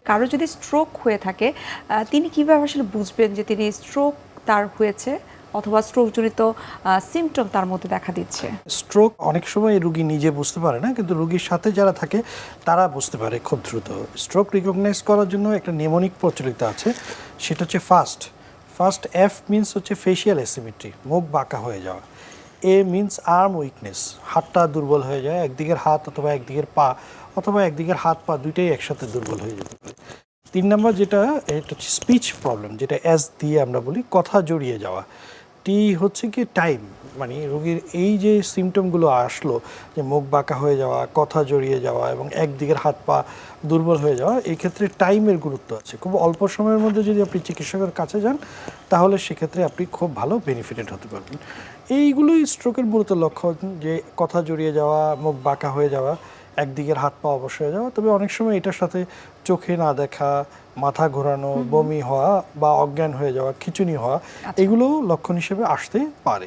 কারো যদি স্ট্রোক হয়ে থাকে তিনি কিভাবে আসলে বুঝবেন যে তিনি স্ট্রোক তার হয়েছে অথবা স্ট্রোকজনিত সিমটম তার মধ্যে দেখা দিচ্ছে? স্ট্রোক অনেক সময় রুগী নিজে বুঝতে পারে না, কিন্তু রুগীর সাথে যারা থাকে তারা বুঝতে পারে খুব দ্রুত। স্ট্রোক রিকগনাইজ করার জন্য একটা নেমোনিক প্রচলিত আছে, সেটা হচ্ছে ফার্স্ট এফ মিনস হচ্ছে ফেশিয়াল অ্যাসিমেট্রি, মুখ বাঁকা হয়ে যাওয়া। এ মিনস আর্ম উইকনেস, হাতটা দুর্বল হয়ে যায়, একদিকের হাত অথবা একদিকের পা অথবা একদিকের হাত পা দুইটাই একসাথে দুর্বল হয়ে যেতে পারে। 3 নম্বর যেটা, এটা হচ্ছে স্পিচ প্রবলেম, যেটা এস দিয়ে আমরা বলি কথা জড়িয়ে যাওয়া। টি হচ্ছে কি টাইম, মানে রোগীর এই যে সিমটমগুলো আসলো, যে মুখ বাঁকা হয়ে যাওয়া, কথা জড়িয়ে যাওয়া এবং একদিকের হাত পা দুর্বল হয়ে যাওয়া, এই ক্ষেত্রে টাইমের গুরুত্ব আছে। খুব অল্প সময়ের মধ্যে যদি আপনি চিকিৎসকের কাছে যান তাহলে সেক্ষেত্রে আপনি খুব ভালো বেনিফিটেড হতে পারবেন। এইগুলোই স্ট্রোকের মূলত লক্ষণ, যে কথা জড়িয়ে যাওয়া, মুখ বাঁকা হয়ে যাওয়া, একদিকের হাত পা অবশ হয়ে যাওয়া। তবে অনেক সময় এটার সাথে চোখে না দেখা, মাথা ঘোরানো, বমি হওয়া বা অজ্ঞান হয়ে যাওয়া, খিঁচুনি হওয়া, এগুলো লক্ষণ হিসেবে আসতে পারে।